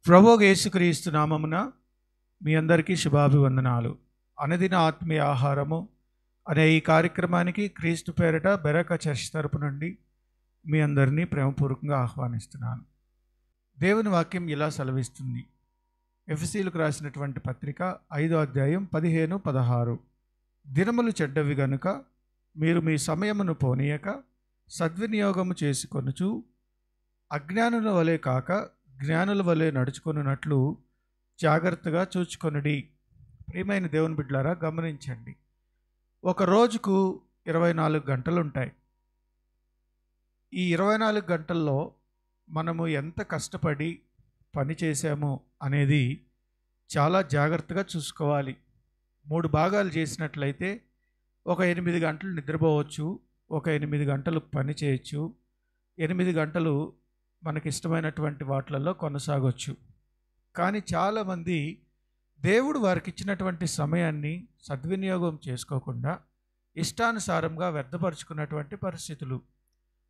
ప్రభువు యేసుక్రీస్తు నామమున మీ అందరికీ శుభాభివందనాలు. అనుదిన ఆత్మీయ ఆహారము అనే ఈ కార్యక్రమానికి క్రీస్తు పేరిట బెరక చర్చ్ తరపు నుండి మీ అందరినీ ప్రేమపూర్వకంగా ఆహ్వానిస్తున్నాను. దేవుని వాక్యం ఇలా సెలవిస్తుంది. ఎఫెసీయులకు రాసినటువంటి పత్రిక 5వ అధ్యాయం 15-16. దినములు చెడ్డవి గనుక మీరు మీ సమయమును పోనీయక సద్వినియోగము చేసుకొనుచు అజ్ఞానుల వలె కాక జ్ఞానుల వలె నడుచుకొనున్నట్లు జాగ్రత్తగా చూచుకొనుడి. ప్రియమైన దేవుని బిడ్డలారా, గమనించండి. ఒక రోజుకు 24 గంటలు ఉంటాయి. ఈ 24 గంటల్లో మనము ఎంత కష్టపడి పని చేసామో అనేది చాలా జాగ్రత్తగా చూసుకోవాలి. 3 భాగాలు చేసినట్లయితే ఒక 8 గంటలు నిద్రపోవచ్చు, ఒక 8 గంటలు పని చేయొచ్చు, 8 గంటలు మనకిష్టమైనటువంటి వాటిలలో కొనసాగొచ్చు. కానీ చాలామంది దేవుడు వారికి ఇచ్చినటువంటి సమయాన్ని సద్వినియోగం చేసుకోకుండా ఇష్టానుసారంగా వ్యర్థపరుచుకున్నటువంటి పరిస్థితులు.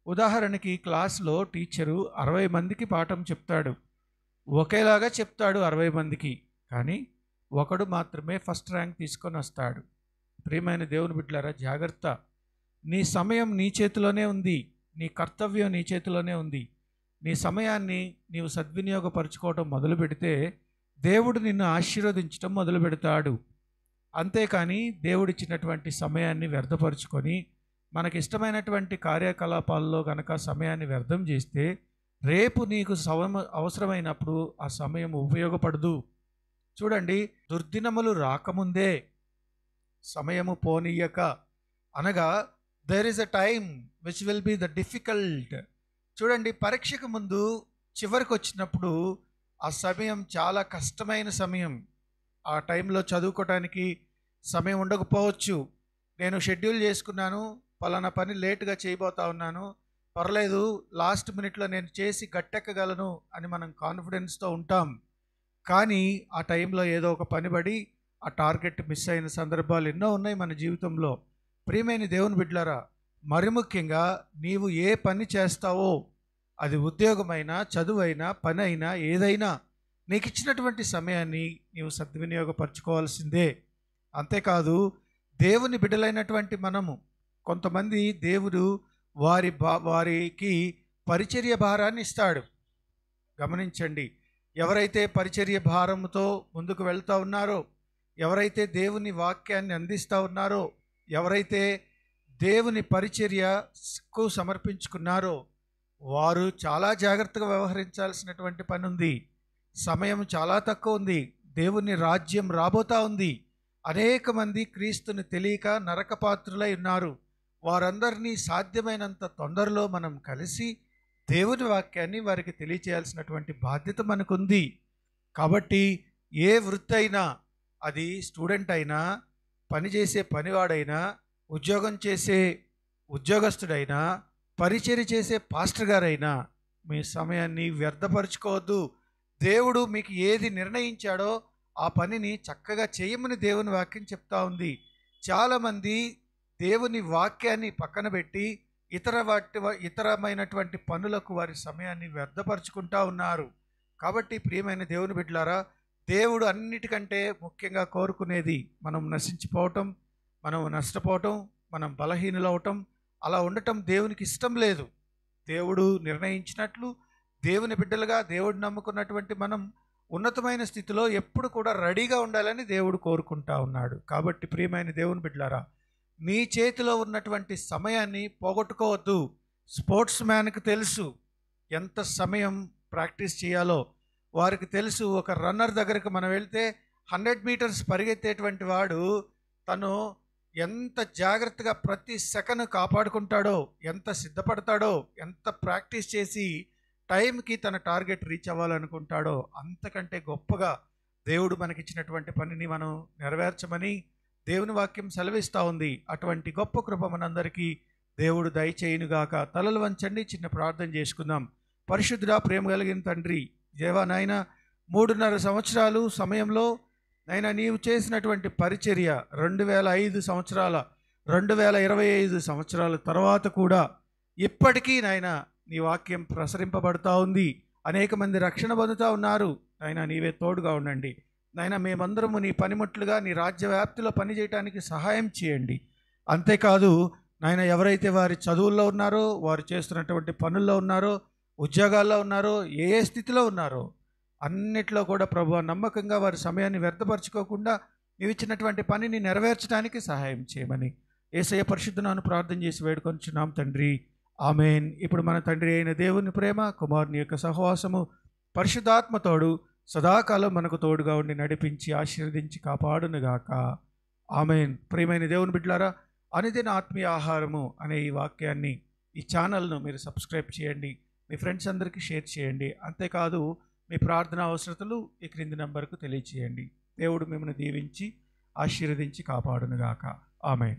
ఉదాహరణకి క్లాస్లో టీచరు 60 మందికి పాఠం చెప్తాడు, ఒకేలాగా చెప్తాడు 60 మందికి, కానీ ఒకడు మాత్రమే ఫస్ట్ ర్యాంక్ తీసుకొని వస్తాడు. ప్రియమైన దేవుని బిడ్డలారా, జాగ్రత్త. నీ సమయం నీ చేతిలోనే ఉంది, నీ కర్తవ్యం నీ చేతిలోనే ఉంది. నీ సమయాన్ని నీవు సద్వినియోగపరచుకోవటం మొదలు పెడితే దేవుడు నిన్ను ఆశీర్వదించటం మొదలు పెడతాడు. అంతేకాని దేవుడిచ్చినటువంటి సమయాన్ని వ్యర్థపరుచుకొని మనకిష్టమైనటువంటి కార్యకలాపాల్లో కనుక సమయాన్ని వ్యర్థం చేస్తే రేపు నీకు అవసరమైనప్పుడు ఆ సమయం ఉపయోగపడదు. చూడండి, దుర్దినములు రాకముందే సమయము పోనీయక అనగా there is a time which will be the difficult. చూడండి, పరీక్షకు ముందు చివరికి వచ్చినప్పుడు ఆ సమయం చాలా కష్టమైన సమయం. ఆ టైంలో చదువుకోవటానికి సమయం ఉండకపోవచ్చు. నేను షెడ్యూల్ చేసుకున్నాను, పలానా పని లేటుగా చేయబోతా ఉన్నాను, పర్లేదు లాస్ట్ మినిట్లో నేను చేసి గట్టెక్కగలను అని మనం కాన్ఫిడెన్స్తో ఉంటాం. కానీ ఆ టైంలో ఏదో ఒక పని పడి ఆ టార్గెట్ మిస్ అయిన సందర్భాలు ఎన్నో ఉన్నాయి మన జీవితంలో. ప్రియమైన దేవుని బిడ్డలారా, మరి ముఖ్యంగా నీవు ఏ పని చేస్తావో, అది ఉద్యోగమైనా, చదువైనా, పని అయినా, ఏదైనా నీకు ఇచ్చినటువంటి సమయాన్ని నీవు సద్వినియోగపరచుకోవాల్సిందే. అంతేకాదు, దేవుని బిడ్డలైనటువంటి మనము కొంతమంది దేవుడు వారికి పరిచర్య భారాన్ని ఇస్తాడు. గమనించండి, ఎవరైతే పరిచర్య భారంతో ముందుకు వెళ్తూ ఉన్నారో, ఎవరైతే దేవుని వాక్యాన్ని అందిస్తూ ఉన్నారో, ఎవరైతే దేవుని పరిచర్యకు సమర్పించుకున్నారో వారు చాలా జాగ్రత్తగా వ్యవహరించాల్సినటువంటి పని ఉంది. సమయం చాలా తక్కువ ఉంది. దేవుని రాజ్యం రాబోతా ఉంది. అనేక మంది క్రీస్తుని తెలియక నరకపాత్రులై ఉన్నారు. వారందరినీ సాధ్యమైనంత తొందరలో మనం కలిసి దేవుని వాక్యాన్ని వారికి తెలియచేయాల్సినటువంటి బాధ్యత మనకుంది. కాబట్టి ఏ వృత్తి అయినా, అది స్టూడెంట్ అయినా, పనిచేసే పనివాడైనా, ఉద్యోగం చేసే ఉద్యోగస్తుడైనా, పరిచర్య చేసే పాస్టర్ గారైనా మీ సమయాన్ని వ్యర్థపరచుకోవద్దు. దేవుడు మీకు ఏది నిర్ణయించాడో ఆ పనిని చక్కగా చేయమని దేవుని వాక్యం చెప్తా ఉంది. చాలామంది దేవుని వాక్యాన్ని పక్కన పెట్టి ఇతరమైనటువంటి పనులకు వారి సమయాన్ని వ్యర్థపరుచుకుంటా ఉన్నారు. కాబట్టి ప్రియమైన దేవుని బిడ్డలారా, దేవుడు అన్నిటికంటే ముఖ్యంగా కోరుకునేది మనం నశించిపోవటం, మనం నష్టపోవటం, మనం బలహీనులవటం. అలా ఉండటం దేవునికి ఇష్టం లేదు. దేవుడు నిర్ణయించినట్లు దేవుని బిడ్డలుగా దేవుడు నమ్ముకున్నటువంటి మనం ఉన్నతమైన స్థితిలో ఎప్పుడు కూడా రెడీగా ఉండాలని దేవుడు కోరుకుంటా ఉన్నాడు. కాబట్టి ప్రియమైన దేవుని బిడ్డలారా, మీ చేతిలో ఉన్నటువంటి సమయాన్ని పోగొట్టుకోవద్దు. స్పోర్ట్స్ మ్యాన్కి తెలుసు ఎంత సమయం ప్రాక్టీస్ చేయాలో. వారికి తెలుసు. ఒక రన్నర్ దగ్గరికి మనం వెళ్తే 100 మీటర్స్ పరిగెత్తేటువంటి వాడు తను ఎంత జాగ్రత్తగా ప్రతి సెకండ్ కాపాడుకుంటాడో, ఎంత సిద్ధపడతాడో, ఎంత ప్రాక్టీస్ చేసి టైంకి తన టార్గెట్ రీచ్ అవ్వాలనుకుంటాడో, అంతకంటే గొప్పగా దేవుడు మనకిచ్చినటువంటి పనిని మనం నెరవేర్చమని దేవుని వాక్యం సెలవిస్తూ ఉంది. అటువంటి గొప్ప కృప మనందరికీ దేవుడు దయచేయునుగాక. తలలు వంచండి, చిన్న ప్రార్థన చేసుకుందాం. పరిశుద్ధుడా, ప్రేమ కలిగిన తండ్రి, దేవా నాయన, 3.5 సంవత్సరాలు సమయంలో నైనా నీవు చేసినటువంటి పరిచర్య 2005 సంవత్సరాల 2025 సంవత్సరాల తర్వాత కూడా ఇప్పటికీ నాయన నీ వాక్యం ప్రసరింపబడుతూ ఉంది. అనేక మంది రక్షణ పొందుతూ ఉన్నారు. నాయన నీవే తోడుగా ఉండండి. నాయన మేమందరము నీ పనిముట్లుగా నీ రాజ్య వ్యాప్తిలో పనిచేయడానికి సహాయం చేయండి. అంతేకాదు నాయన ఎవరైతే వారి చదువుల్లో ఉన్నారో, వారు చేస్తున్నటువంటి పనుల్లో ఉన్నారో, ఉద్యోగాల్లో ఉన్నారో, ఏ ఏ స్థితిలో ఉన్నారో అన్నిట్లో కూడా ప్రభువా నమ్మకంగా వారి సమయాన్ని వ్యర్థపరచుకోకుండా నీవు ఇచ్చినటువంటి పనిని నెరవేర్చడానికి సహాయం చేయమని యేసయ్య పరిశుద్ధ నామమున ప్రార్థన చేసి వేడుకొనుచున్నాం తండ్రి. ఆమేన్. ఇప్పుడు మన తండ్రి అయిన దేవుని ప్రేమ, కుమారుని యొక్క సహవాసము, పరిశుద్ధాత్మతోడు సదాకాలం మనకు తోడుగా ఉండి నడిపించి ఆశీర్వదించి కాపాడునుగాక. ఆమేన్. ప్రియమైన దేవుని బిడ్డలారా, అనుదిన ఆత్మీయ ఆహారము అనే ఈ వాక్యాన్ని, ఈ ఛానల్ను మీరు సబ్స్క్రైబ్ చేయండి, మీ ఫ్రెండ్స్ అందరికీ షేర్ చేయండి. అంతేకాదు మీ ప్రార్థన అవసరతలు ఈ క్రింది నంబర్కు తెలియచేయండి. దేవుడు మిమ్మల్ని దీవించి ఆశీర్వదించి కాపాడునుగాక. ఆమేన్.